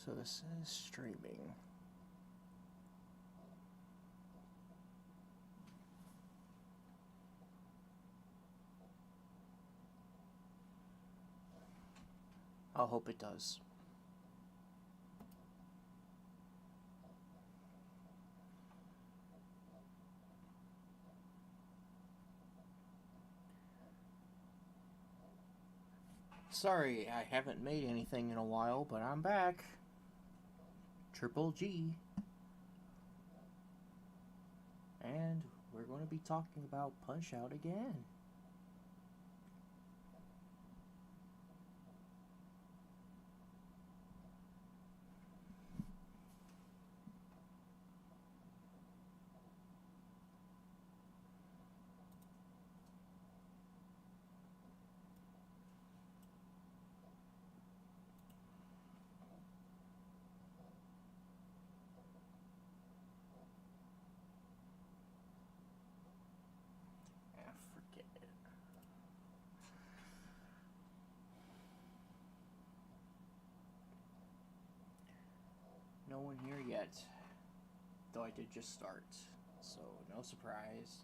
So this is streaming. I'll hope it does. Sorry, I haven't made anything in a while, but I'm back. Triple G. And we're going to be talking about Punch Out again. Forget it. No one here yet. Though I did just start. So, no surprise.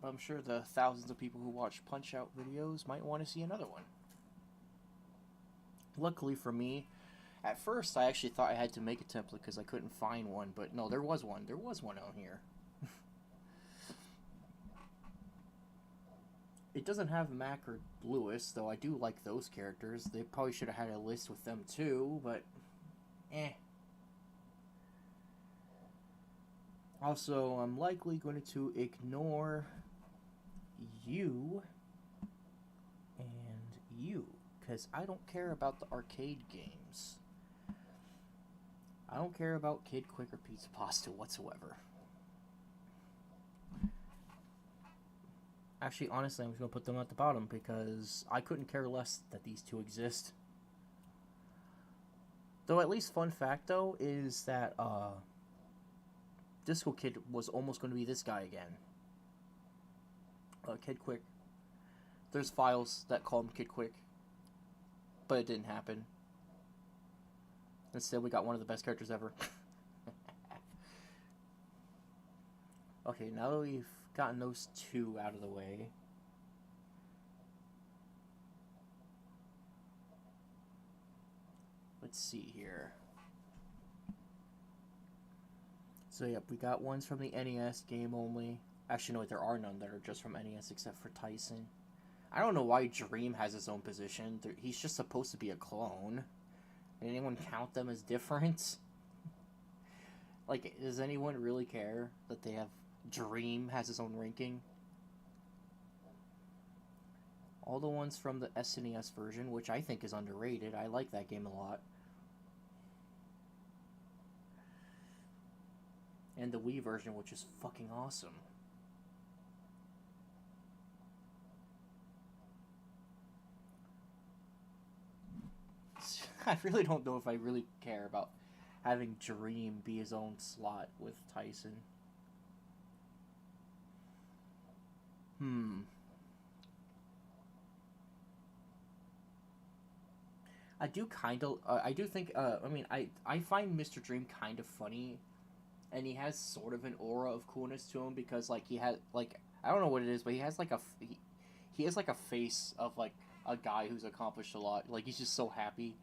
But I'm sure the thousands of people who watch Punch Out videos might want to see another one. Luckily for me, at first I actually thought I had to make a template because I couldn't find one, but no, there was one. There was one out here. It doesn't have Mac or Lewis, though I do like those characters. They probably should have had a list with them too, but eh. Also, I'm likely going to ignore you and you, because I don't care about the arcade games. I don't care about Kid Quick or Pizza Pasta whatsoever. Actually, honestly, I'm just going to put them at the bottom because I couldn't care less that these two exist. Though, at least fun fact, though, is that Disco Kid was almost going to be this guy again. Kid Quick. There's files that call him Kid Quick, but it didn't happen. Instead, we got one of the best characters ever. Okay, now that we've gotten those two out of the way, let's see here. So, yep, we got ones from the NES game only. Actually, no, there are none that are just from NES except for Tyson. I don't know why Dream has his own position. He's just supposed to be a clone. Did anyone count them as different? Like, does anyone really care that they have Dream has his own ranking? All the ones from the SNES version, which I think is underrated. I like that game a lot. And the Wii version, which is fucking awesome. I really don't know if I really care about having Dream be his own slot with Tyson. I do kind of, I do think, I mean, I find Mr. Dream kind of funny, and he has sort of an aura of coolness to him because, like, he has, like, I don't know what it is, but he has, like, he has, like, a face of, like, a guy who's accomplished a lot. Like, he's just so happy.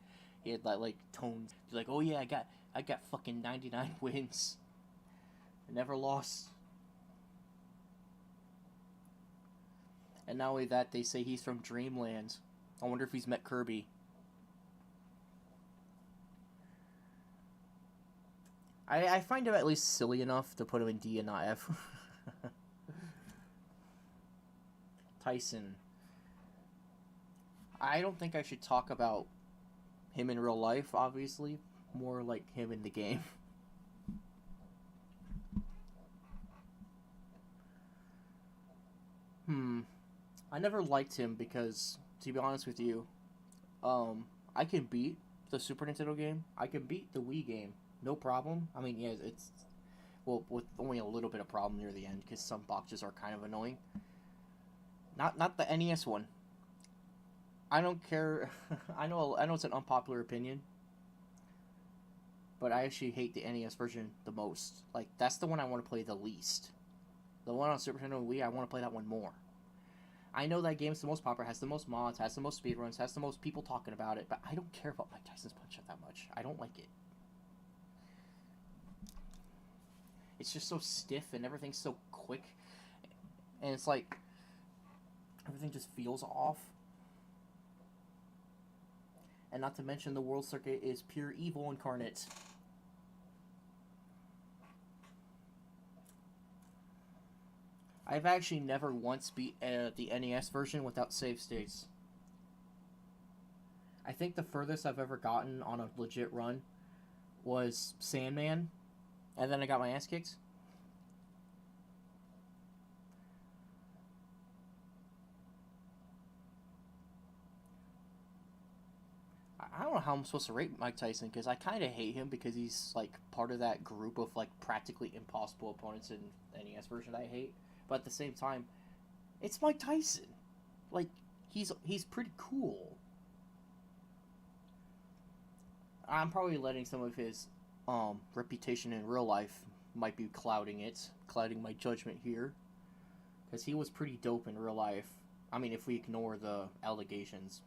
He had that, like, tones. He's like, oh yeah, I got fucking 99 wins. I never lost. And not only that, they say he's from Dreamland. I wonder if he's met Kirby. I find him at least silly enough to put him in D and not F. Tyson. I don't think I should talk about him in real life, obviously. More like him in the game. I never liked him because, to be honest with you, I can beat the Super Nintendo game. I can beat the Wii game. No problem. I mean, yeah, it's... Well, with only a little bit of problem near the end, because some boxes are kind of annoying. Not the NES one. I don't care. I know it's an unpopular opinion, but I actually hate the NES version the most. Like that's the one I want to play the least. The one on Super Nintendo and Wii, I want to play that one more. I know that game's the most popular, has the most mods, has the most speedruns, has the most people talking about it, but I don't care about Mike Tyson's Punch Out that much. I don't like it. It's just so stiff and everything's so quick, and it's like everything just feels off. And not to mention the World Circuit is pure evil incarnate. I've actually never once beat the NES version without save states. I think the furthest I've ever gotten on a legit run was Sandman, and then I got my ass kicked. I don't know how I'm supposed to rate Mike Tyson because I kind of hate him because he's like part of that group of like practically impossible opponents in the NES version I hate. But at the same time, it's Mike Tyson. Like he's pretty cool. I'm probably letting some of his reputation in real life might be clouding my judgment here, because he was pretty dope in real life. I mean, if we ignore the allegations.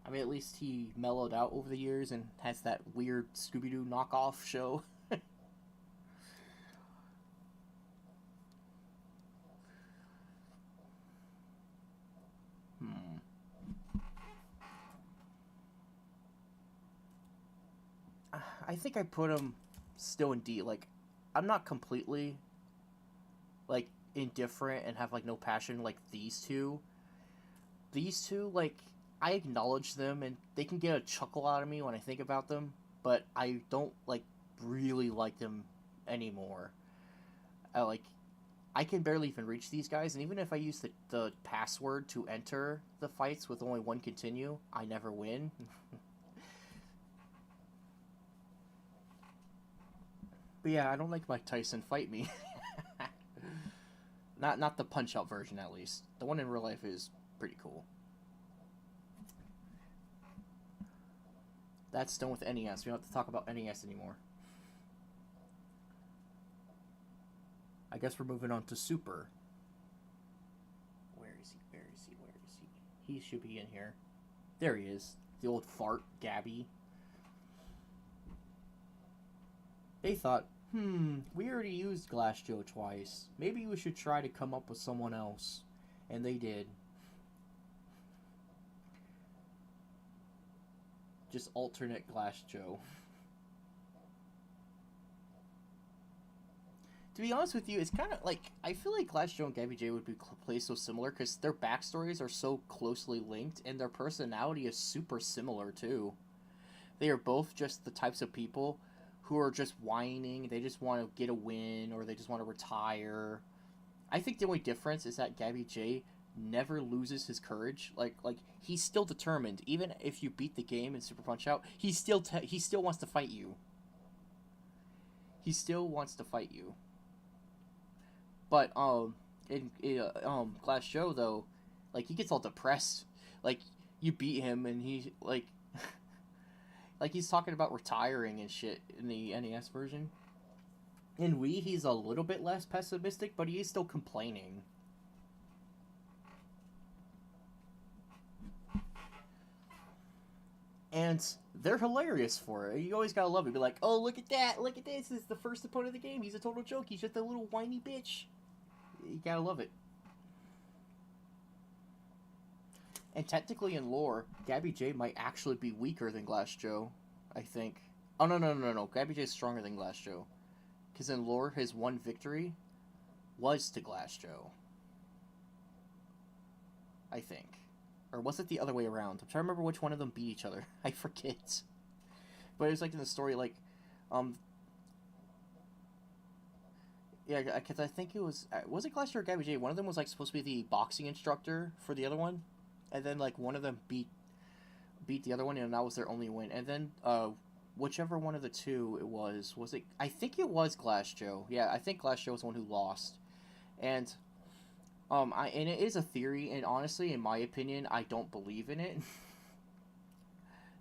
I mean, at least he mellowed out over the years and has that weird Scooby Doo knockoff show. Hmm. I think I put him still in D. Like, I'm not completely like indifferent and have like no passion like these two. These two, like, I acknowledge them and they can get a chuckle out of me when I think about them, but I don't like really like them anymore. Like I can barely even reach these guys, and even if I use the password to enter the fights with only one continue, I never win. But yeah, I don't like Mike Tyson fight me. Not the punch out version at least. The one in real life is pretty cool. That's done with NES. We don't have to talk about NES anymore. I guess we're moving on to Super. Where is he? Where is he? Where is he? He should be in here. There he is. The old fart, Gabby. They thought, we already used Glass Joe twice. Maybe we should try to come up with someone else. And they did. Just alternate Glass Joe. To be honest with you, it's kind of like I feel like Glass Joe and Gabby J would be placed so similar because their backstories are so closely linked and their personality is super similar too. They are both just the types of people who are just whining. They just want to get a win or they just want to retire. I think the only difference is that Gabby J never loses his courage. Like he's still determined. Even if you beat the game in Super Punch Out, he still wants to fight you. He still wants to fight you. But in Glass Joe though, like he gets all depressed. Like you beat him and he like he's talking about retiring and shit in the NES version. In Wii, he's a little bit less pessimistic, but he is still complaining. And they're hilarious for it. You always gotta love it. Be like, oh, look at that, look at this. This is the first opponent of the game. He's a total joke. He's just a little whiny bitch. You gotta love it. And technically in lore, Gabby J might actually be weaker than Glass Joe, I think. Oh, no. Gabby J's stronger than Glass Joe. Because in lore, his one victory was to Glass Joe. I think. Or was it the other way around? I'm trying to remember which one of them beat each other. I forget. But it was like in the story, like, yeah, because I think it was it Glass Joe or Gabby J? One of them was like supposed to be the boxing instructor for the other one, and then like one of them beat the other one, and that was their only win. And then whichever one of the two it was it? I think it was Glass Joe. Yeah, I think Glass Joe was the one who lost, and And it is a theory, and honestly, in my opinion, I don't believe in it.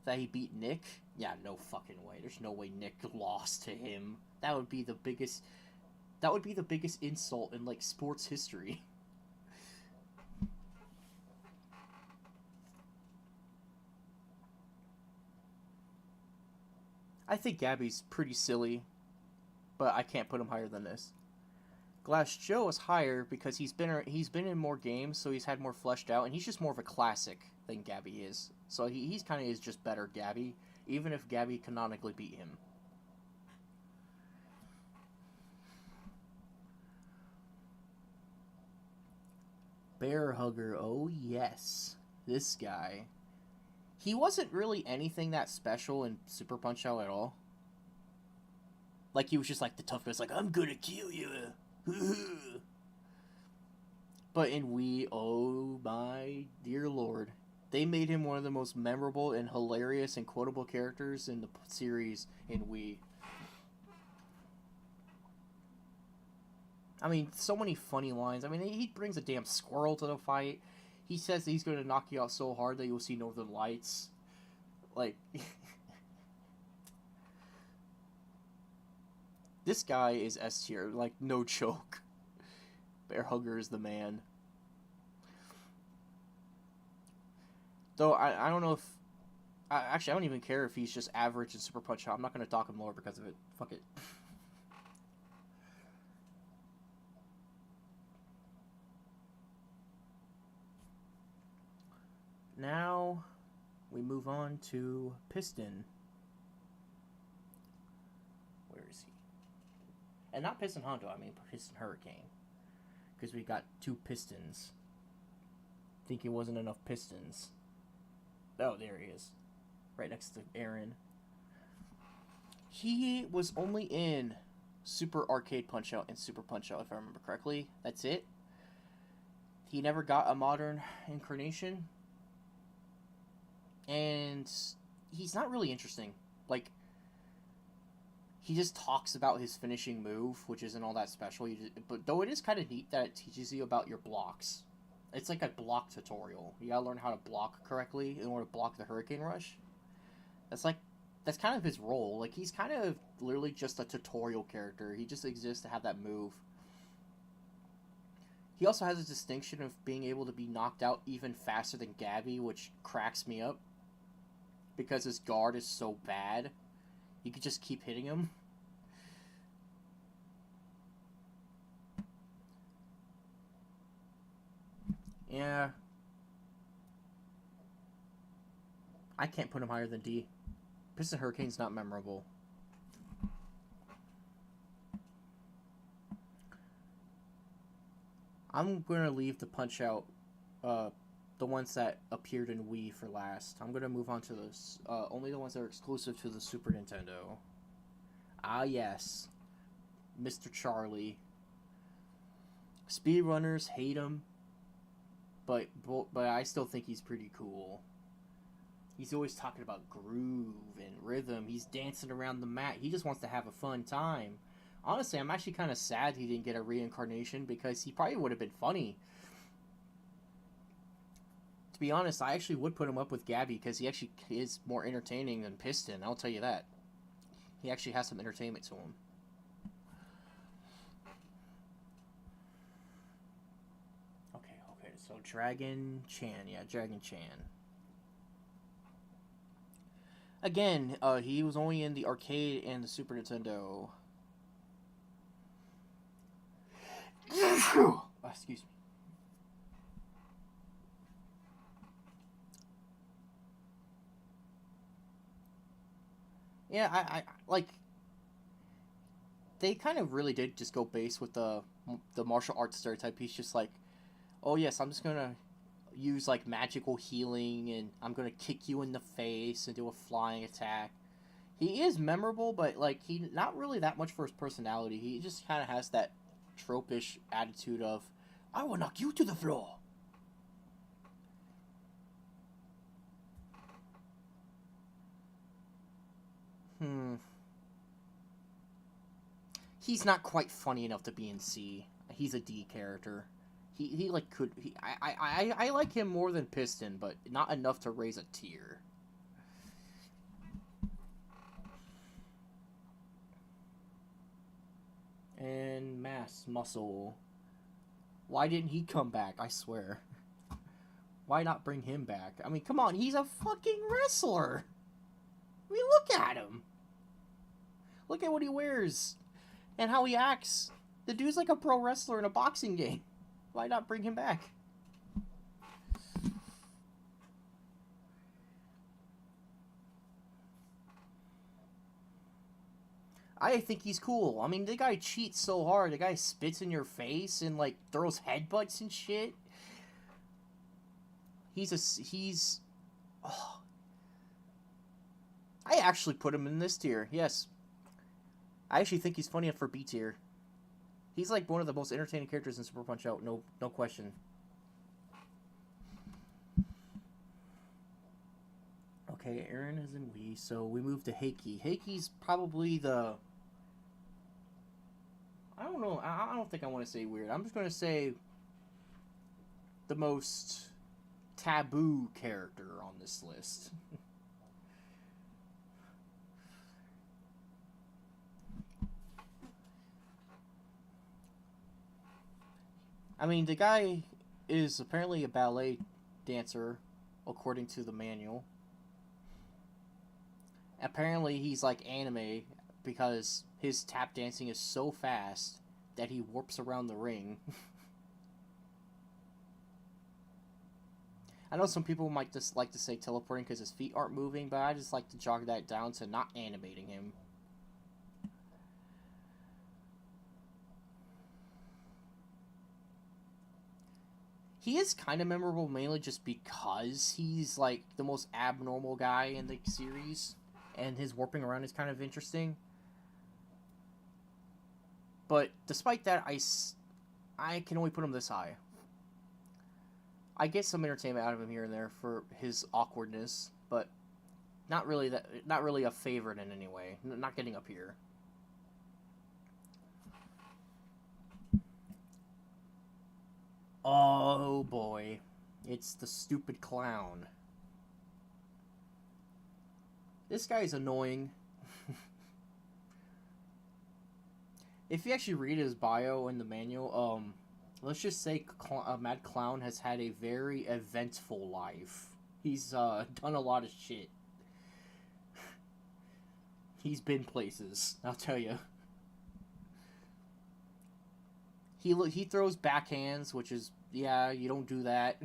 That he beat Nick? Yeah, no fucking way. There's no way Nick lost to him. That would be the biggest. That would be the biggest insult in like sports history. I think Gabby's pretty silly, but I can't put him higher than this. Glass Joe is higher because he's been in more games, so he's had more fleshed out, and he's just more of a classic than Gabby is. So he's kind of is just better Gabby, even if Gabby canonically beat him. Bear Hugger, oh yes, this guy. He wasn't really anything that special in Super Punch Out at all. Like he was just like the tough guy's like I'm gonna kill you. But in Wii, oh my dear lord, they made him one of the most memorable and hilarious and quotable characters in the series in Wii. I mean, so many funny lines. I mean, he brings a damn squirrel to the fight. He says that he's going to knock you out so hard that you'll see northern lights. Like, this guy is S tier. Like, no joke. Bear Hugger is the man. Though, I don't know if... actually, I don't even care if he's just average in Super Punch Out. I'm not going to talk him lower because of it. Fuck it. Now, we move on to Piston. Where is he? And not Piston Hondo, I mean Piston Hurricane. Because we got two pistons. Think it wasn't enough pistons. Oh, there he is. Right next to Aaron. He was only in Super Arcade Punch-Out and Super Punch-Out, if I remember correctly. That's it. He never got a modern incarnation. And he's not really interesting. Like, he just talks about his finishing move, which isn't all that special. But though it is kind of neat that it teaches you about your blocks. It's like a block tutorial. You gotta learn how to block correctly in order to block the Hurricane Rush. That's kind of his role. Like, he's kind of literally just a tutorial character. He just exists to have that move. He also has a distinction of being able to be knocked out even faster than Gabby, which cracks me up. Because his guard is so bad. You could just keep hitting him. Yeah. I can't put him higher than D. Piston Hurricane's not memorable. I'm going to leave the Punch-Out, the ones that appeared in Wii for last. I'm going to move on to this, only the ones that are exclusive to the Super Nintendo. Ah, yes. Mr. Charlie. Speedrunners hate him, but I still think he's pretty cool. He's always talking about groove and rhythm. He's dancing around the mat. He just wants to have a fun time. Honestly, I'm actually kind of sad he didn't get a reincarnation because he probably would have been funny. To be honest, I actually would put him up with Gabby because he actually is more entertaining than Piston. I'll tell you that. He actually has some entertainment to him. Okay, so Dragon Chan. Yeah, Dragon Chan. Again, he was only in the arcade and the Super Nintendo. Excuse me. Yeah, I like. They kind of really did just go base with the martial arts stereotype. He's just like, oh yes, I'm just gonna use like magical healing and I'm gonna kick you in the face and do a flying attack. He is memorable, but like he not really that much for his personality. He just kind of has that tropish attitude of, I will knock you to the floor. He's not quite funny enough to be in C. He's a D character. he like could he I like him more than Piston, but not enough to raise a tier. And Mass Muscle. Why didn't he come back? I swear. Why not bring him back? I mean, come on, he's a fucking wrestler. I mean, look at him. Look at what he wears and how he acts. The dude's like a pro wrestler in a boxing game. Why not bring him back? I think he's cool. I mean, the guy cheats so hard. The guy spits in your face and like throws headbutts and shit. He's. Oh. I actually put him in this tier. Yes, I actually think he's funny for B tier. He's like one of the most entertaining characters in Super Punch Out. No question. Okay, Aaron is in Wii, so we move to Heiki. Heiki's probably the. I don't know. I don't think I want to say weird. I'm just going to say the most taboo character on this list. I mean, the guy is apparently a ballet dancer, according to the manual. Apparently, he's like anime because his tap dancing is so fast that he warps around the ring. I know some people might just like to say teleporting because his feet aren't moving, but I just like to jog that down to not animating him. He is kind of memorable mainly just because he's like the most abnormal guy in the series, and his warping around is kind of interesting. But despite that, I can only put him this high. I get some entertainment out of him here and there for his awkwardness, but not really a favorite in any way. Not getting up here. Oh boy, it's the stupid clown. This guy's annoying. If you actually read his bio in the manual, let's just say Mad Clown has had a very eventful life. He's done a lot of shit. He's been places, I'll tell you. He throws backhands, which is, yeah, you don't do that.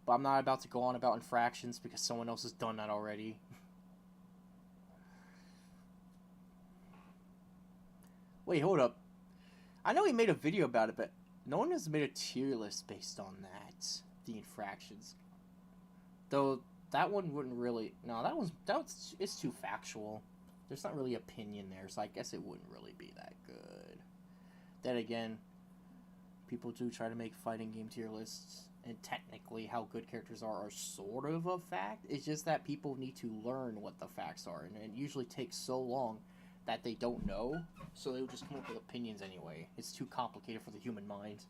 But I'm not about to go on about infractions because someone else has done that already. Wait, hold up. I know he made a video about it, but no one has made a tier list based on that. The infractions. Though, that one wouldn't really... No, it's too factual. There's not really opinion there, so I guess it wouldn't really be that good. Then again, people do try to make fighting game tier lists, and technically how good characters are sort of a fact. It's just that people need to learn what the facts are, and it usually takes so long that they don't know, so they would just come up with opinions anyway. It's too complicated for the human mind.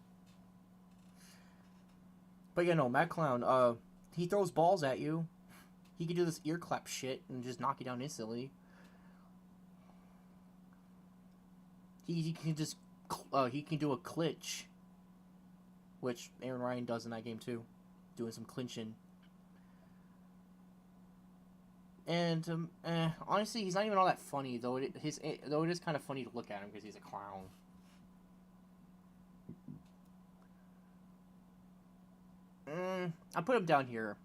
But yeah, no, Mad Clown, he throws balls at you. He can do this ear clap shit and just knock you down instantly. He can just... he can do a clinch, which Aaron Ryan does in that game too, doing some clinching. And honestly, he's not even all that funny though. It is kind of funny to look at him because he's a clown. I put him down here.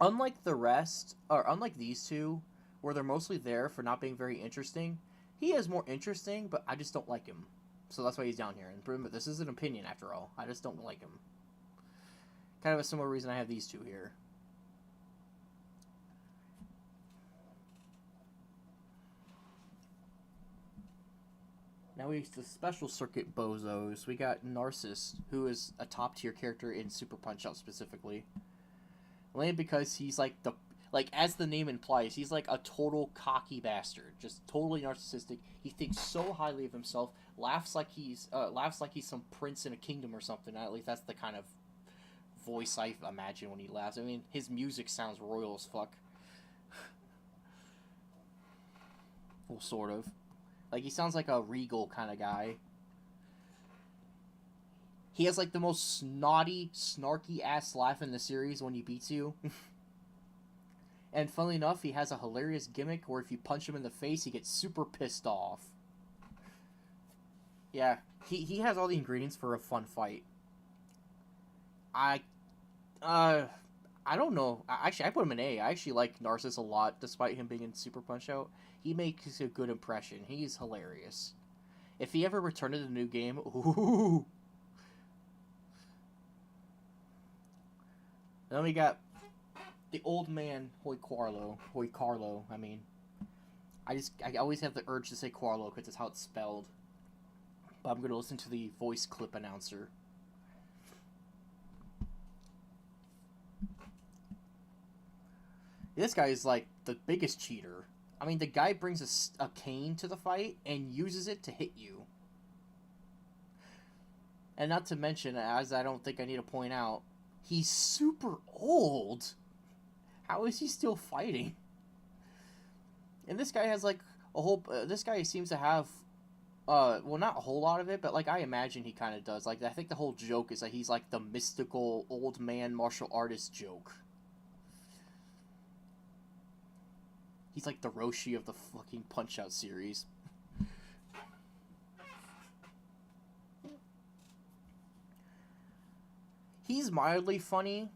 Unlike the rest, or unlike these two, where they're mostly there for not being very interesting, he is more interesting, but I just don't like him. So that's why he's down here. And remember, this is an opinion after all. I just don't like him. Kind of a similar reason I have these two here. Now we the special circuit bozos. We got Narcissus, who is a top tier character in Super Punch Out specifically. Only because he's like as the name implies, he's like a total cocky bastard, just totally narcissistic. He thinks so highly of himself, laughs like he's some prince in a kingdom or something. At least that's the kind of voice I imagine when he laughs. I mean, his music sounds royal as fuck. Well, sort of. Like, he sounds like a regal kind of guy. He has, like, the most snotty, snarky-ass laugh in the series when he beats you. And funnily enough, he has a hilarious gimmick where if you punch him in the face, he gets super pissed off. Yeah, he has all the ingredients for a fun fight. I don't know. Actually, I put him in A. I actually like Narcissus a lot, despite him being in Super Punch-Out. He makes a good impression. He's hilarious. If he ever returned to the new game, ooh. Then we got the old man Hoy Carlo. I mean, I always have the urge to say Quarlo because it's how it's spelled. But I'm gonna listen to the voice clip announcer. This guy is like the biggest cheater. I mean, the guy brings a cane to the fight and uses it to hit you. And not to mention, as I don't think I need to point out, he's super old. How is he still fighting? And this guy has like a whole. This guy seems to have, well, not a whole lot of it, but like I imagine he kind of does. Like I think the whole joke is that he's like the mystical old man martial artist joke. He's like the Roshi of the fucking Punch-Out series. He's mildly funny,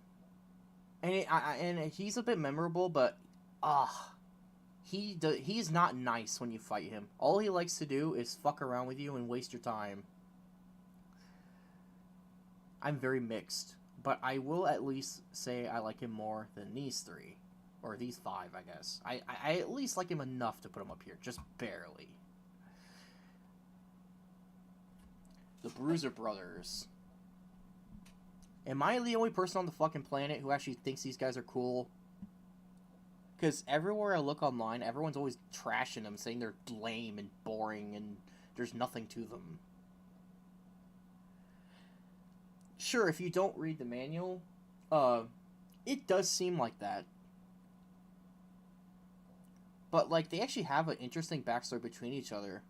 and he's a bit memorable, but he's not nice when you fight him. All he likes to do is fuck around with you and waste your time. I'm very mixed, but I will at least say I like him more than these three. Or these five, I guess. I at least like him enough to put him up here. Just barely. The Bruiser Brothers. Am I the only person on the fucking planet who actually thinks these guys are cool? Because everywhere I look online, everyone's always trashing them, saying they're lame and boring and there's nothing to them. Sure, if you don't read the manual, it does seem like that. But, like, they actually have an interesting backstory between each other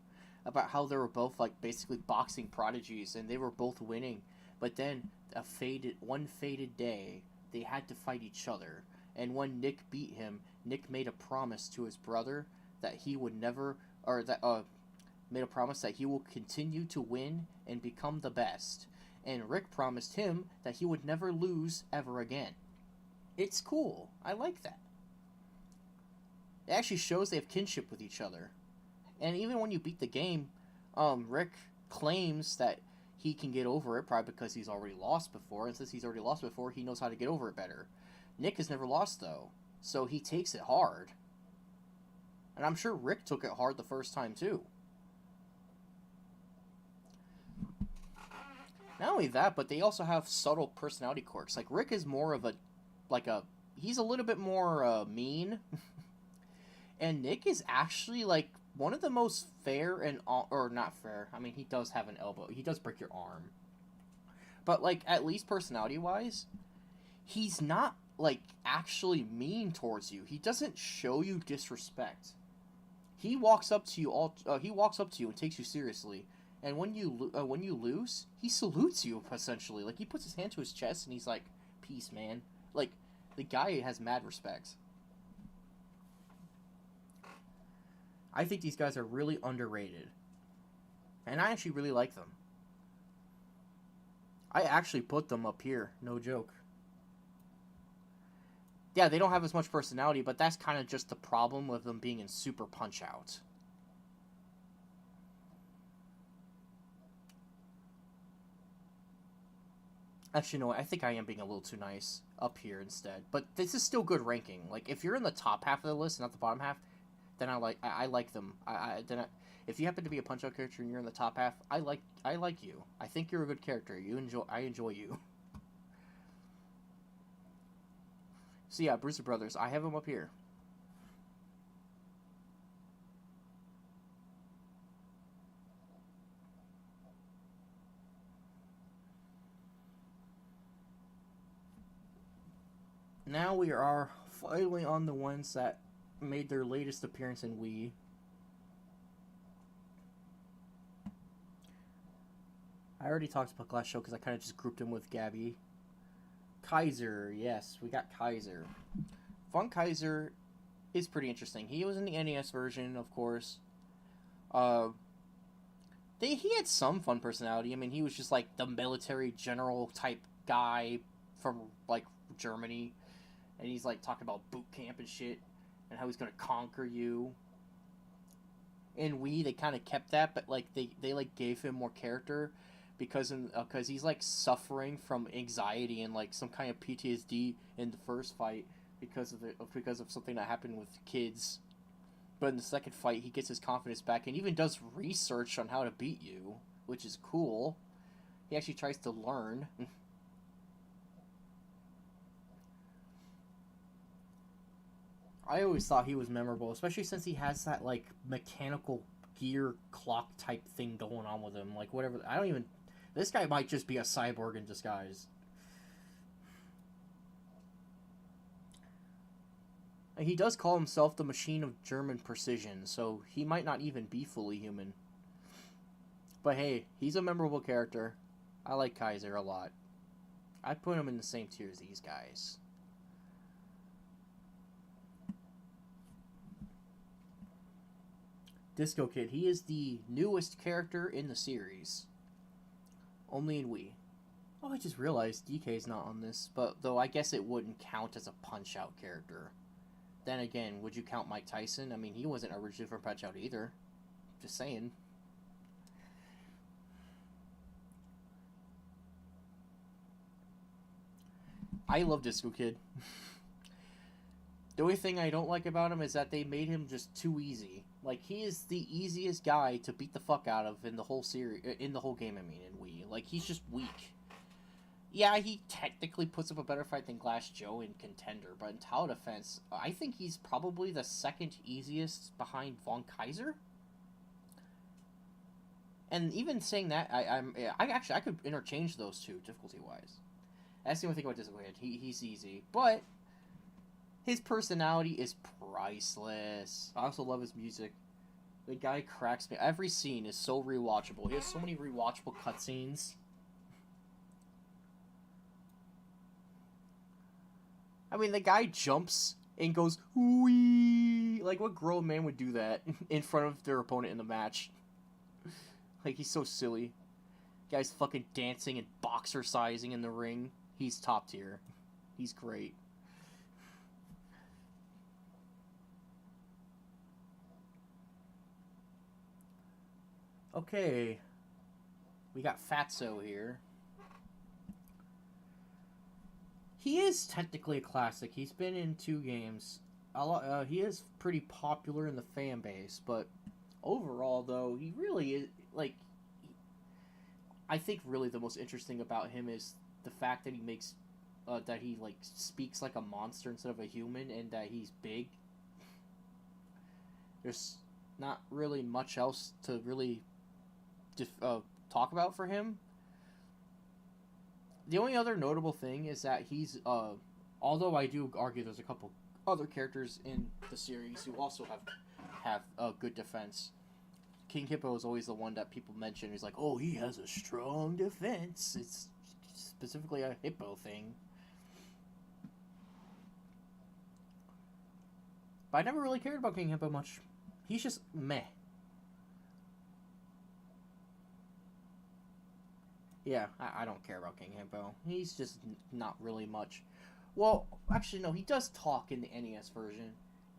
about how they were both, like, basically boxing prodigies, and they were both winning. But then, one fated day, they had to fight each other. And when Nick beat him, Nick made a promise to his brother that he would never, made a promise that he will continue to win and become the best. And Rick promised him that he would never lose ever again. It's cool. I like that. It actually shows they have kinship with each other. And even when you beat the game, Rick claims that he can get over it, probably because he's already lost before, and since he's already lost before, he knows how to get over it better. Nick has never lost, though, so he takes it hard. And I'm sure Rick took it hard the first time, too. Not only that, but they also have subtle personality quirks. Like, Rick is more of he's a little bit more, mean. And Nick is actually, like, one of the most fair or not fair. I mean, he does have an elbow. He does break your arm. But, like, at least personality-wise, he's not, like, actually mean towards you. He doesn't show you disrespect. He walks up to you and takes you seriously. And when you lose, he salutes you, essentially. Like, he puts his hand to his chest and he's like, peace, man. Like, the guy has mad respect. I think these guys are really underrated. And I actually really like them. I actually put them up here, no joke. Yeah, they don't have as much personality, but that's kind of just the problem with them being in Super Punch-Out. Actually, no, I think I am being a little too nice up here instead. But this is still good ranking. Like, if you're in the top half of the list, not the bottom half, then I like them. If you happen to be a Punch-Out character and you're in the top half, I like you. I think you're a good character. I enjoy you. So yeah, Bruiser Brothers. I have them up here. now we are finally on the ones that made their latest appearance in Wii. I already talked about last show because I kind of just grouped him with Gabby. Kaiser, yes, we got Kaiser. Von Kaiser is pretty interesting. He was in the NES version, of course. He had some fun personality. I mean, he was just like the military general type guy from like Germany, and he's like talking about boot camp and shit, and how he's gonna conquer you. In Wii, they kind of kept that, but like they like gave him more character because he's like suffering from anxiety and like some kind of PTSD in the first fight because of something that happened with kids. But in the second fight, he gets his confidence back and even does research on how to beat you, which is cool. He actually tries to learn. I always thought he was memorable, especially since he has that like mechanical gear clock type thing going on with him. Like whatever, I don't even. This guy might just be a cyborg in disguise. And he does call himself the machine of German precision, so he might not even be fully human. But hey, he's a memorable character. I like Kaiser a lot. I put him in the same tier as these guys. Disco Kid, he is the newest character in the series. Only in Wii. Oh, I just realized DK's not on this, but though I guess it wouldn't count as a Punch-Out character. Then again, would you count Mike Tyson? I mean, he wasn't originally from Punch-Out either. Just saying. I love Disco Kid. The only thing I don't like about him is that they made him just too easy. Like, he is the easiest guy to beat the fuck out of in the whole series, in the whole game, I mean, in Wii. Like, he's just weak. Yeah, he technically puts up a better fight than Glass Joe in Contender, but in Tower Defense, I think he's probably the second easiest behind Von Kaiser. And even saying that, I could interchange those two difficulty wise. That's the only thing about Disco Kid. He's easy, but his personality is priceless. I also love his music. The guy cracks me. Every scene is so rewatchable. He has so many rewatchable cutscenes. I mean, the guy jumps and goes, wee! Like, what grown man would do that in front of their opponent in the match? Like, he's so silly. Guy's fucking dancing and boxercising in the ring. He's top tier. He's great. Okay. We got Fatso here. He is technically a classic. He's been in 2 games. He is pretty popular in the fan base, but overall, though, he really is like. I think really the most interesting about him is the fact that he makes, that he like speaks like a monster instead of a human, and that he's big. There's not really much else to really talk about for him. The only other notable thing is that he's, although I do argue there's a couple other characters in the series who also have a good defense. King Hippo is always the one that people mention. He's like, oh, he has a strong defense. It's specifically a hippo thing. But I never really cared about King Hippo much. He's just meh. Yeah, I don't care about King Hippo. He's just not really much. Well, actually, no, he does talk in the NES version,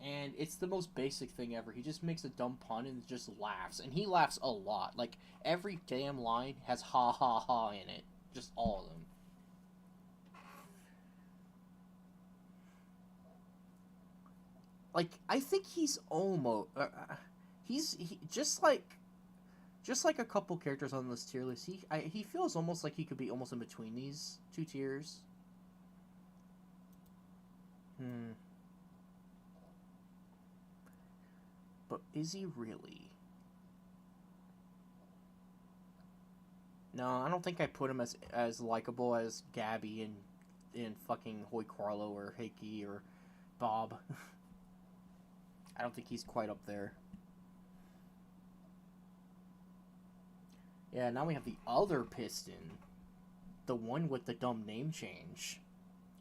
and it's the most basic thing ever. He just makes a dumb pun and just laughs, and he laughs a lot. Like, every damn line has ha ha ha in it. Just all of them. Like, I think he's almost... just like a couple characters on this tier list, he feels almost like he could be almost in between these 2 tiers. But is he really? No, I don't think I put him as likable as Gabby and in fucking Hoikralo or Heiki or Bob. I don't think he's quite up there. Yeah, now we have the other Piston. The one with the dumb name change.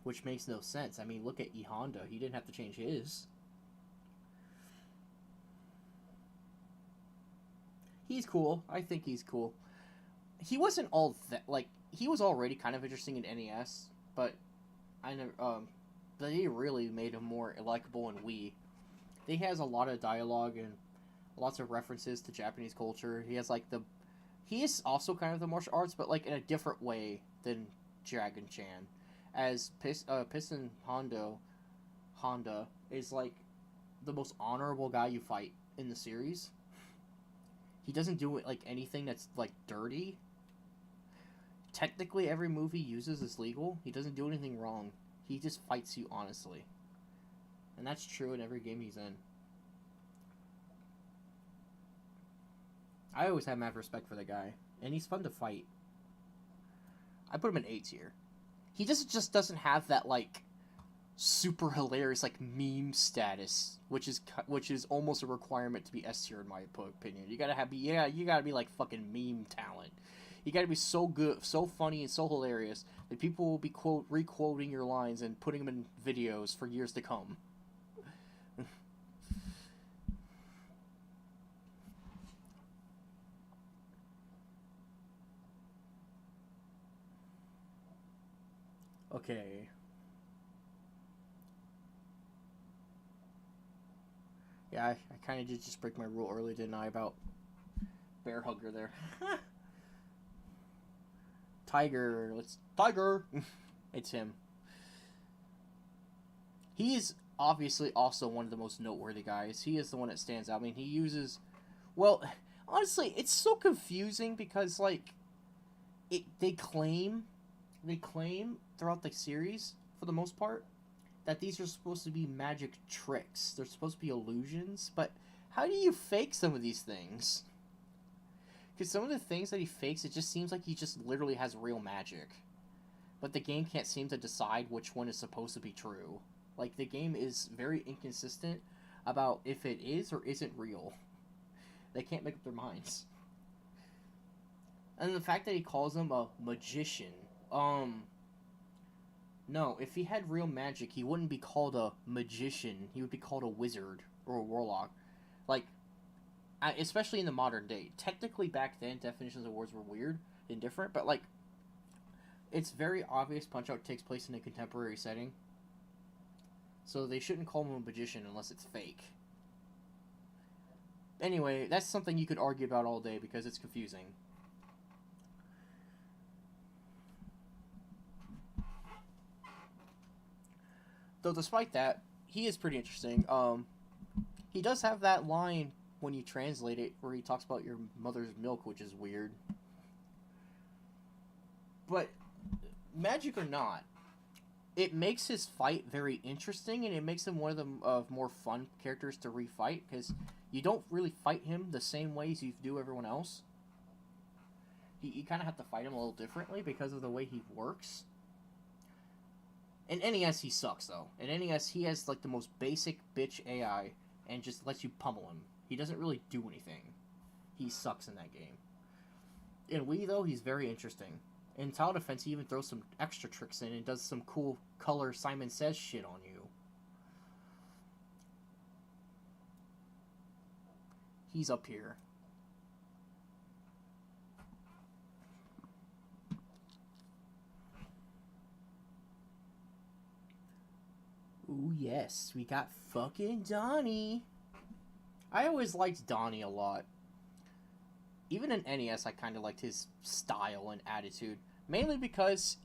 Which makes no sense. I mean, look at E Honda. He didn't have to change his. He's cool. I think he's cool. He wasn't all that, like, he was already kind of interesting in NES, but I never, they really made him more likable in Wii. He has a lot of dialogue and lots of references to Japanese culture. He has, like, he is also kind of the martial arts, but, like, in a different way than Dragon Chan. As Piston Honda is, like, the most honorable guy you fight in the series. He doesn't do it, like, anything that's, like, dirty. Technically, every move he uses is legal. He doesn't do anything wrong. He just fights you honestly. And that's true in every game he's in. I always have mad respect for the guy. And he's fun to fight. I put him in A tier. He just doesn't have that, like, super hilarious, like, meme status, which is almost a requirement to be S tier in my opinion. You gotta be like fucking meme talent. You gotta be so good, so funny, and so hilarious that people will be re-quoting your lines and putting them in videos for years to come. Okay. Yeah, I kind of did just break my rule early, didn't I, about bear hugger there. Tiger, Tiger! It's him. He is obviously also one of the most noteworthy guys. He is the one that stands out. I mean, he uses... Well, honestly, it's so confusing because, like, they claim throughout the series, for the most part, that these are supposed to be magic tricks. They're supposed to be illusions, but how do you fake some of these things? Because some of the things that he fakes, it just seems like he just literally has real magic. But the game can't seem to decide which one is supposed to be true. Like, the game is very inconsistent about if it is or isn't real. They can't make up their minds. And the fact that he calls him a magician, no, if he had real magic, he wouldn't be called a magician. He would be called a wizard or a warlock. Like, especially in the modern day. Technically, back then, definitions of words were weird and different, but, like, it's very obvious Punch-Out takes place in a contemporary setting. So they shouldn't call him a magician unless it's fake. Anyway, that's something you could argue about all day because it's confusing. Though despite that, he is pretty interesting. He does have that line when you translate it where he talks about your mother's milk, which is weird. But magic or not, it makes his fight very interesting, and it makes him one of the more fun characters to refight because you don't really fight him the same ways you do everyone else. You kind of have to fight him a little differently because of the way he works. In NES, he sucks, though. In NES, he has, like, the most basic bitch AI and just lets you pummel him. He doesn't really do anything. He sucks in that game. In Wii, though, he's very interesting. In Tower Defense, he even throws some extra tricks in and does some cool color Simon Says shit on you. He's up here. Ooh, yes, we got fucking Donnie. I always liked Donnie a lot. Even in NES, I kind of liked his style and attitude. Mainly because,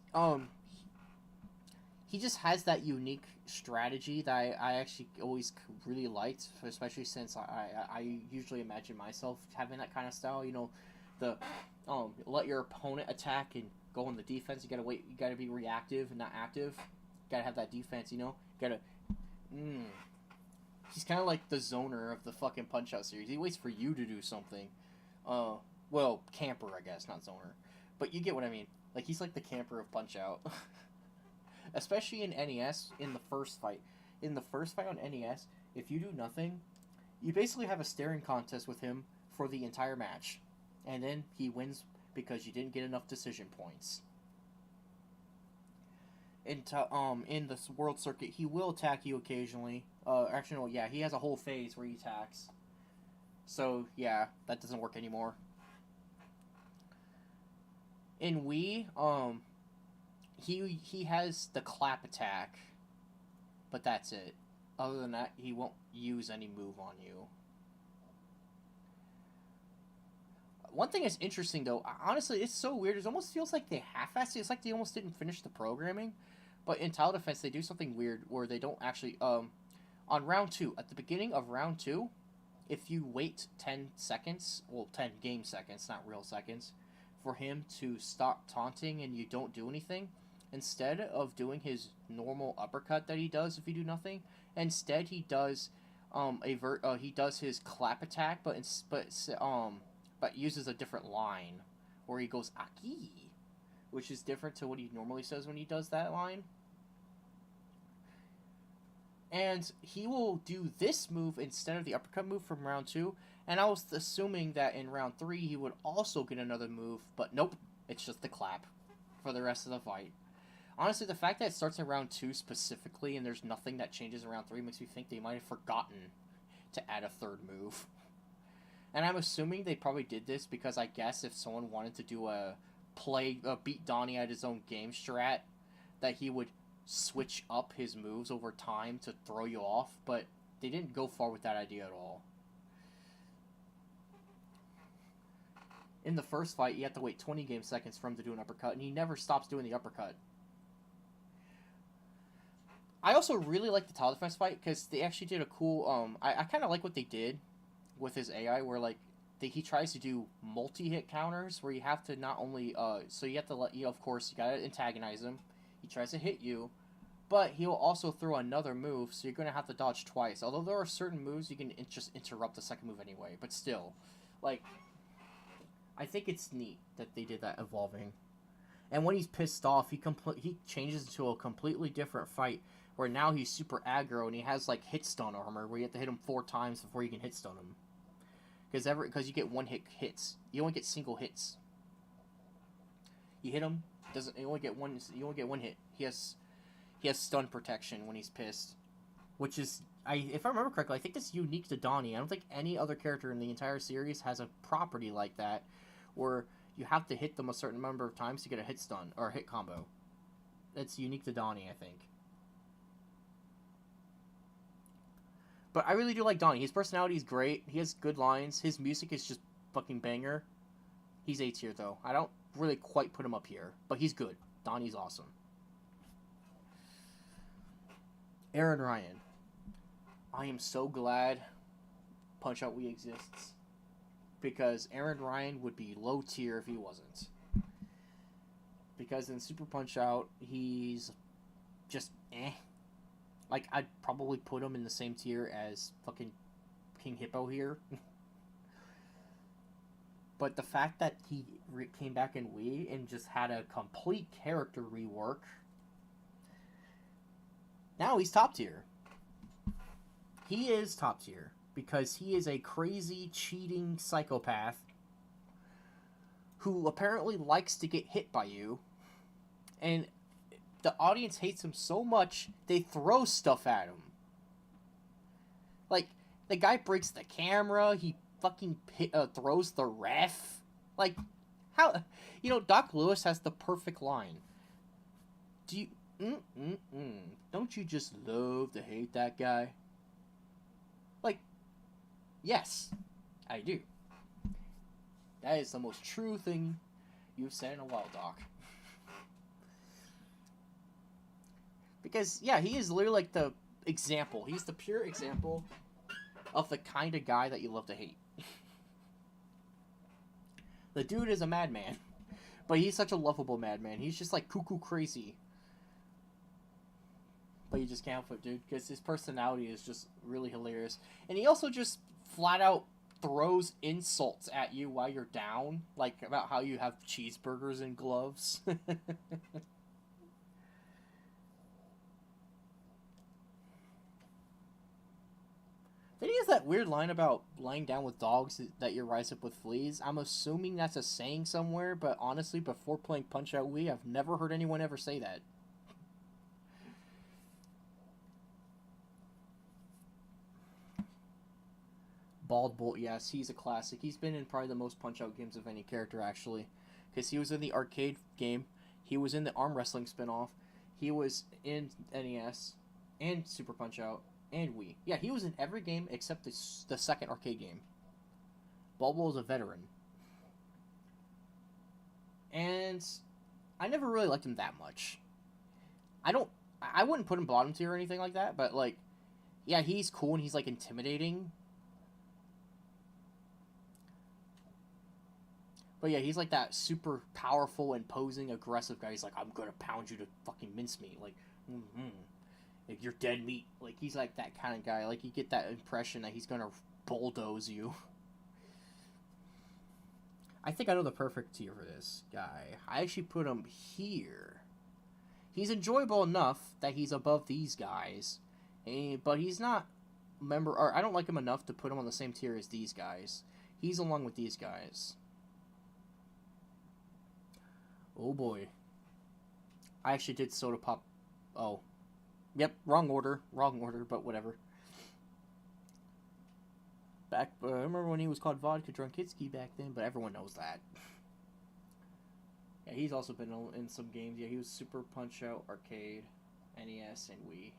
he just has that unique strategy that I actually always really liked, especially since I usually imagine myself having that kind of style. You know, let your opponent attack and go on the defense. You gotta wait. You gotta be reactive and not active. You gotta have that defense. You know, you gotta. He's kind of like the zoner of the fucking Punch-Out series. He waits for you to do something. Well, camper, I guess, not zoner. But you get what I mean. Like, he's like the camper of Punch-Out. especially in NES in the first fight. In the first fight on NES, if you do nothing, you basically have a staring contest with him for the entire match, and then he wins because you didn't get enough decision points. In this world circuit, he will attack you occasionally. Actually, no, yeah, he has a whole phase where he attacks. So yeah, that doesn't work anymore. In Wii, he has the clap attack, but that's it. Other than that, he won't use any move on you. One thing that's interesting though, honestly, it's so weird. It almost feels like they half-assed it. It's like they almost didn't finish the programming. But in Tower Defense, they do something weird where they don't actually on round 2, at the beginning of round 2, if you wait 10 seconds, well, 10 game seconds, not real seconds, for him to stop taunting and you don't do anything, instead of doing his normal uppercut that he does if you do nothing, instead he does he does his clap attack, but uses a different line where he goes Aki, which is different to what he normally says when he does that line. And he will do this move instead of the uppercut move from round 2. And I was assuming that in round 3 he would also get another move, but nope, it's just the clap for the rest of the fight. Honestly, the fact that it starts in round 2 specifically and there's nothing that changes in round 3 makes me think they might have forgotten to add a third move. And I'm assuming they probably did this because I guess if someone wanted to do beat Donnie at his own game strat, that he would switch up his moves over time to throw you off, but they didn't go far with that idea at all. In the first fight, you have to wait 20 game seconds for him to do an uppercut, and he never stops doing the uppercut. I also really like the Tower Defense fight because they actually did a cool. I kind of like what they did with his AI, where like he tries to do multi-hit counters, where you have to not only so you have to of course you gotta antagonize him. He tries to hit you, but he'll also throw another move, so you're going to have to dodge twice. Although there are certain moves you can just interrupt the second move anyway, but still, like, I think it's neat that they did that evolving. And when he's pissed off, he changes into a completely different fight, where now he's super aggro and he has like hit stun armor, where you have to hit him 4 times before you can hit stun him. Because you get one hits, you only get single hits. You hit him. You only get one hit. He has stun protection when he's pissed, which is if I remember correctly, I think that's unique to Donnie. I don't think any other character in the entire series has a property like that, where you have to hit them a certain number of times to get a hit stun or a hit combo. That's unique to Donnie, I think. But I really do like Donnie. His personality is great. He has good lines. His music is just fucking banger. He's A tier though. I don't really quite put him up here, but he's good. Donnie's awesome. Aaron Ryan. I am so glad Punch-Out Wii exists, because Aaron Ryan would be low tier if he wasn't. Because in Super Punch-Out, he's just eh. Like, I'd probably put him in the same tier as fucking King Hippo here. But the fact that he came back in Wii and just had a complete character rework, now he's top tier. He is top tier because he is a crazy, cheating psychopath who apparently likes to get hit by you, and the audience hates him so much they throw stuff at him. Like, the guy breaks the camera, he fucking throws the ref. Like, how? You know, Doc Lewis has the perfect line. Do you... Don't you just love to hate that guy? Like, yes, I do. That is the most true thing you've said in a while, Doc. Because, yeah, he is literally like the example. He's the pure example of the kind of guy that you love to hate. The dude is a madman. But he's such a lovable madman. He's just like cuckoo crazy. But you just can't help it, dude, because his personality is just really hilarious. And he also just flat out throws insults at you while you're down, like about how you have cheeseburgers and gloves. has that weird line about laying down with dogs that you rise up with fleas. I'm assuming that's a saying somewhere, but honestly, before playing Punch-Out Wii, I've never heard anyone ever say that. Bald Bolt, yes, he's a classic. He's been in probably the most Punch-Out games of any character, actually. Because he was in the arcade game, he was in the arm wrestling spinoff, he was in NES, and Super Punch-Out, and Wii. Yeah, he was in every game except the second arcade game. Bald Bolt is a veteran. And I never really liked him that much. I wouldn't put him bottom tier or anything like that, but, like, yeah, he's cool and he's, like, intimidating. But yeah, he's like that super powerful, imposing, aggressive guy. He's like, I'm gonna pound you to fucking mincemeat. Like, like, you're dead meat. Like, he's like that kind of guy. Like, you get that impression that he's gonna bulldoze you. I think I know the perfect tier for this guy. I actually put him here. He's enjoyable enough that he's above these guys, but he's not or I don't like him enough to put him on the same tier as these guys. He's along with these guys. Oh boy. I actually did Soda Pop. Oh. Yep, wrong order, but whatever. I remember when he was called Vodka Drunkitsky back then, but everyone knows that. Yeah, he's also been in some games. Yeah, he was Super Punch-Out, Arcade, NES, and Wii.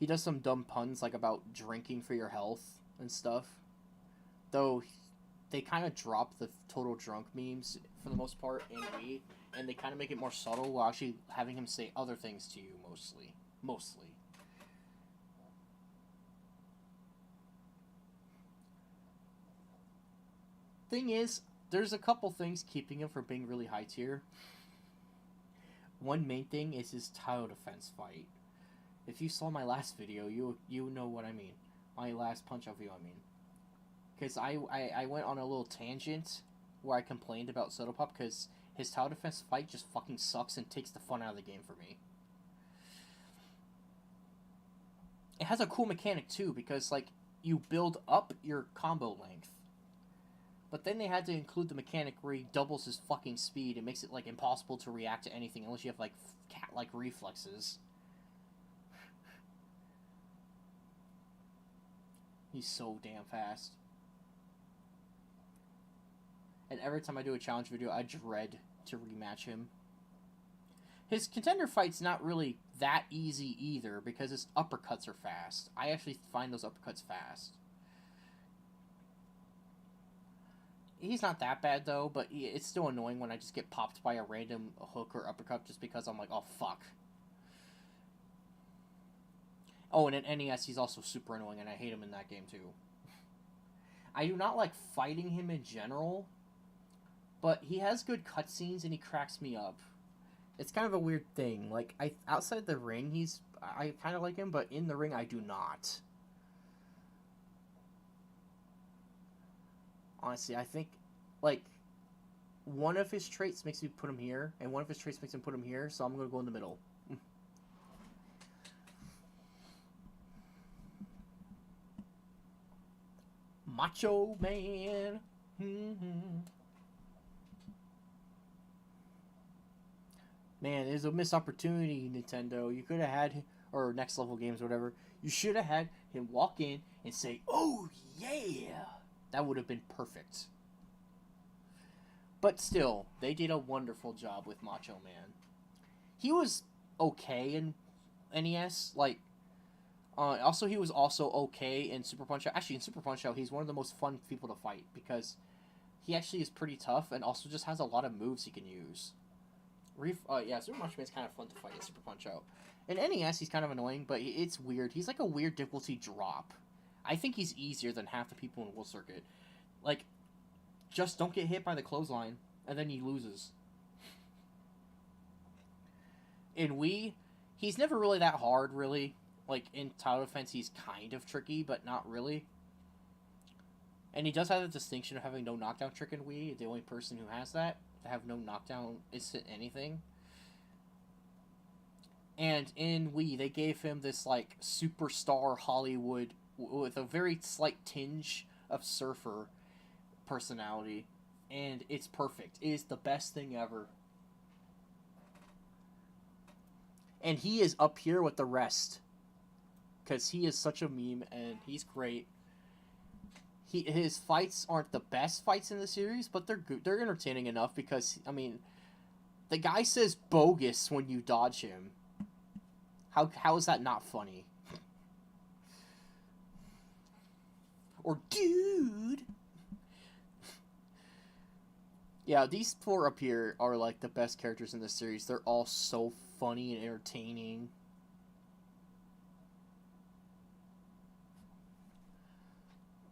He does some dumb puns, like about drinking for your health and stuff. Though, they kind of drop the total drunk memes, for the most part, in Wii, and they kind of make it more subtle while actually having him say other things to you, mostly. Mostly. Thing is, there's a couple things keeping him from being really high tier. One main thing is his tile defense fight. If you saw my last video, you know what I mean. My last Punch-Out video, I mean. Because I went on a little tangent where I complained about Soda Pop because his tile defense fight just fucking sucks and takes the fun out of the game for me. It has a cool mechanic too because, like, you build up your combo length. But then they had to include the mechanic where he doubles his fucking speed and makes it, like, impossible to react to anything unless you have, like, cat-like reflexes. He's so damn fast. And every time I do a challenge video, I dread to rematch him. His contender fight's not really that easy either because his uppercuts are fast. I actually find those uppercuts fast. He's not that bad, though, but it's still annoying when I just get popped by a random hook or uppercut just because I'm like, oh, fuck. Oh, and in NES, he's also super annoying, and I hate him in that game, too. I do not like fighting him in general, but he has good cutscenes, and he cracks me up. It's kind of a weird thing. Like, outside the ring, I kind of like him, but in the ring, I do not. Honestly, I think, like, one of his traits makes me put him here, and one of his traits makes him put him here, so I'm going to go in the middle. Macho Man. Man, there's a missed opportunity, Nintendo. You could have had, or Next Level Games or whatever, you should have had him walk in and say, oh, yeah! That would have been perfect. But still, they did a wonderful job with Macho Man. He was okay in NES. Like, also, he was also okay in Super Punch-Out. Actually, in Super Punch-Out, he's one of the most fun people to fight because he actually is pretty tough and also just has a lot of moves he can use. Yeah, Super Macho Man's kind of fun to fight in Super Punch-Out. In NES, he's kind of annoying, but it's weird. He's like a weird difficulty drop. I think he's easier than half the people in World Circuit. Like, just don't get hit by the clothesline, and then he loses. In Wii, he's never really that hard, really. Like, in tile defense, he's kind of tricky, but not really. And he does have the distinction of having no knockdown trick in Wii. The only person who has that, to have no knockdown instant anything. And in Wii, they gave him this like superstar Hollywood with a very slight tinge of surfer personality, and it's perfect. It is the best thing ever. And he is up here with the rest because he is such a meme and he's great. His fights aren't the best fights in the series, but they're good. They're entertaining enough because I mean, the guy says bogus when you dodge him. How is that not funny? Or dude. Yeah, these four up here are like the best characters in the series. They're all so funny and entertaining.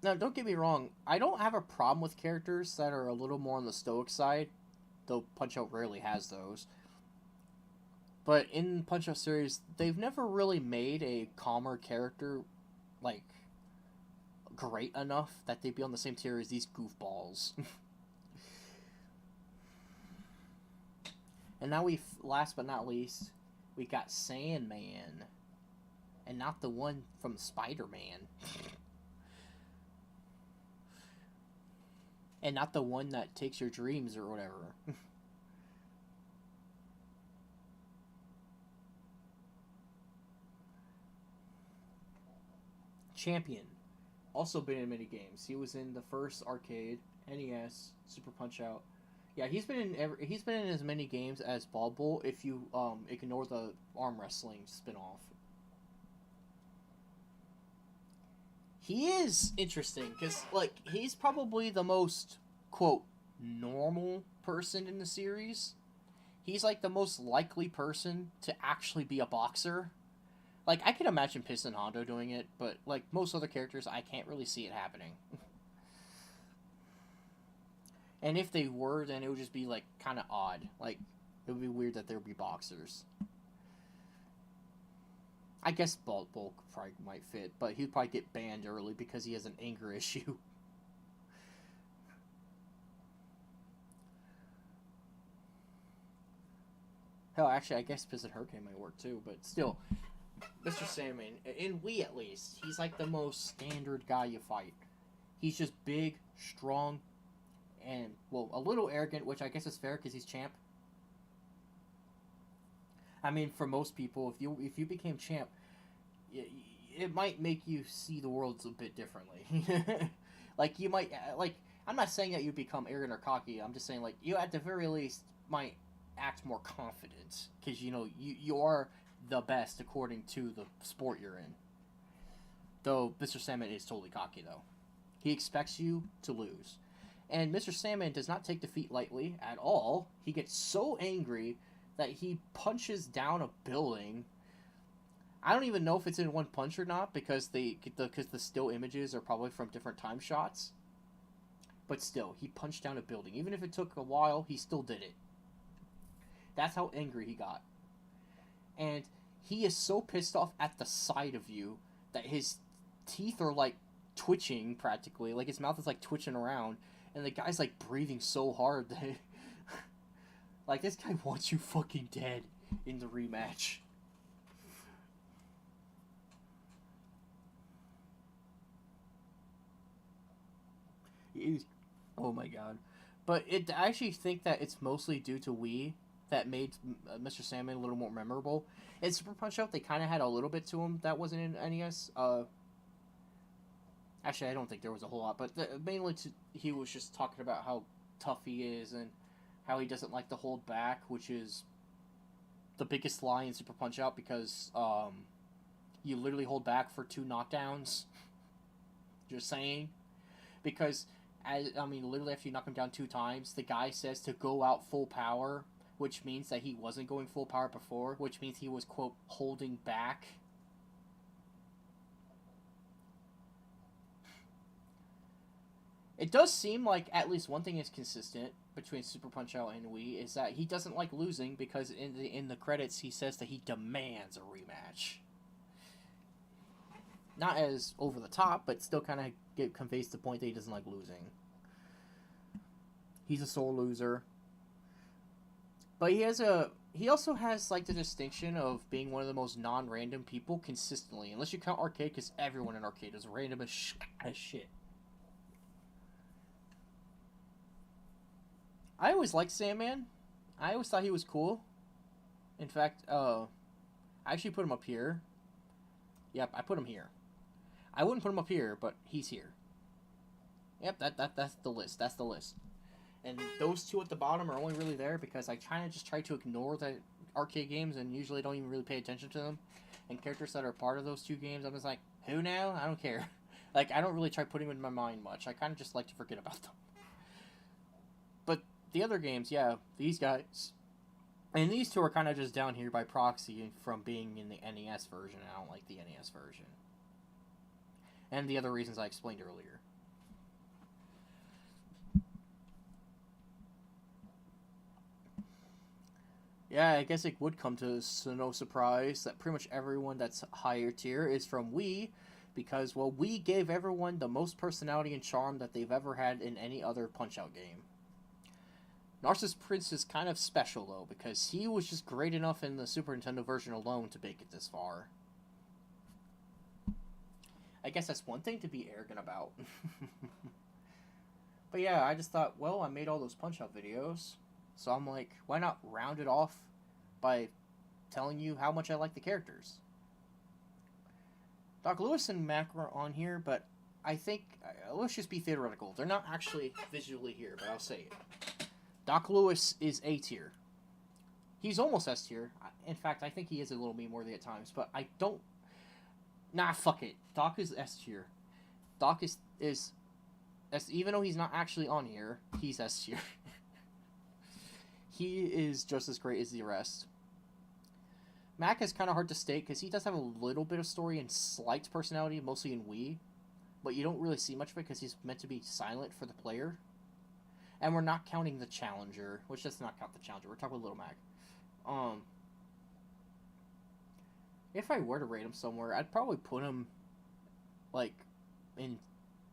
Now, don't get me wrong. I don't have a problem with characters that are a little more on the stoic side, though Punch Out rarely has those. But in Punch Out series, they've never really made a calmer character like great enough that they'd be on the same tier as these goofballs. And now last but not least, we got Sandman, and not the one from Spider-Man, and not the one that takes your dreams or whatever. Champion, also been in many games. He was in the first arcade, NES, Super Punch Out. Yeah, he's been in as many games as Ball Bull if you ignore the arm wrestling spin-off. He is interesting because like he's probably the most quote normal person in the series. He's like the most likely person to actually be a boxer. Like I can imagine Piston Hondo doing it, but like most other characters, I can't really see it happening. And if they were, then it would just be like kind of odd. Like it would be weird that there would be boxers. I guess Bulk probably might fit, but he'd probably get banned early because he has an anger issue. Hell, actually, I guess Piston Hurricane might work too, but still, Mr. Sandman, in Wii at least, he's like the most standard guy you fight. He's just big, strong, and, well, a little arrogant, which I guess is fair because he's champ. I mean, for most people, if you became champ, it might make you see the world a bit differently. Like you might like. I'm not saying that you become arrogant or cocky. I'm just saying like you at the very least might act more confident because you know you are the best according to the sport you're in. Though Mr. Sandman is totally cocky though. He expects you to lose. And Mr. Sandman does not take defeat lightly at all. He gets so angry that he punches down a building. I don't even know if it's in one punch or not because the still images are probably from different time shots. But still, he punched down a building. Even if it took a while, he still did it. That's how angry he got. And he is so pissed off at the sight of you that his teeth are like twitching practically. Like his mouth is like twitching around. And the guy's like breathing so hard that like this guy wants you fucking dead in the rematch. Oh my god. But I actually think that it's mostly due to Wii that made Mr. Sandman a little more memorable. In Super Punch Out, they kind of had a little bit to him that wasn't in NES. Actually, I don't think there was a whole lot, but mainly he was just talking about how tough he is and how he doesn't like to hold back, which is the biggest lie in Super Punch Out because you literally hold back for 2 knockdowns. Just saying. Because, literally after you knock him down 2 times, the guy says to go out full power, which means that he wasn't going full power before, which means he was, quote, holding back. It does seem like at least one thing is consistent between Super Punch Out and Wii is that he doesn't like losing because in the credits he says that he demands a rematch. Not as over the top, but still kind of conveys the point that he doesn't like losing. He's a sore loser. But he also has like the distinction of being one of the most non-random people consistently, unless you count arcade, because everyone in arcade is random as shit. I always liked Sandman. I always thought he was cool. In fact, I actually put him up here. Yep, I put him here. I wouldn't put him up here, but he's here. Yep, that's the list. That's the list. And those two at the bottom are only really there because I kind of just try to ignore the arcade games and usually don't even really pay attention to them. And characters that are part of those two games, I'm just like, who now? I don't care. Like, I don't really try putting them in my mind much. I kind of just like to forget about them. But the other games, yeah, these guys. And these two are kind of just down here by proxy from being in the NES version. I don't like the NES version. And the other reasons I explained earlier. Yeah, I guess it would come to no surprise that pretty much everyone that's higher tier is from Wii, because, well, Wii gave everyone the most personality and charm that they've ever had in any other Punch-Out game. Narcissus Prince is kind of special, though, because he was just great enough in the Super Nintendo version alone to make it this far. I guess that's one thing to be arrogant about. But yeah, I just thought, well, I made all those Punch-Out videos, so I'm like, why not round it off by telling you how much I like the characters? Doc Lewis and Mac are on here, but I think, let's just be theoretical. They're not actually visually here, but I'll say it. Doc Lewis is A tier. He's almost S tier. In fact, I think he is a little me worthy at times, but I don't... Nah, fuck it. Doc is S tier. Doc is even though he's not actually on here, he's S tier. He is just as great as the rest. Mac is kind of hard to state because he does have a little bit of story and slight personality, mostly in Wii, but you don't really see much of it because he's meant to be silent for the player. And we're not counting the Challenger, which does not count the Challenger. We're talking about Little Mac. If I were to rate him somewhere, I'd probably put him, like, in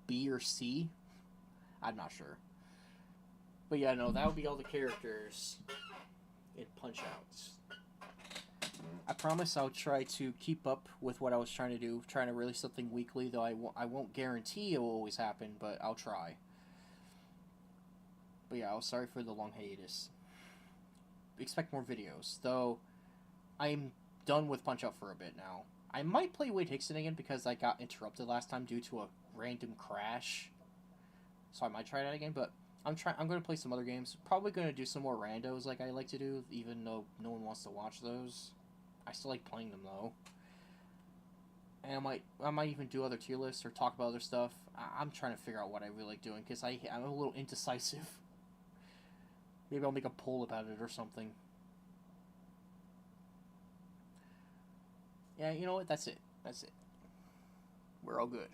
B or C. I'm not sure. But yeah, no, that would be all the characters in Punch-Outs. I promise I'll try to keep up with what I was trying to do, trying to release something weekly, though I won't guarantee it will always happen, but I'll try. But yeah, I was sorry for the long hiatus. Expect more videos, though I'm done with Punch-Out for a bit now. I might play Wade Hickson again because I got interrupted last time due to a random crash. So I might try that again, but I'm going to play some other games. Probably going to do some more randos like I like to do, even though no one wants to watch those. I still like playing them, though. And I might even do other tier lists or talk about other stuff. I'm trying to figure out what I really like doing, because I'm a little indecisive. Maybe I'll make a poll about it or something. Yeah, you know what? That's it. That's it. We're all good.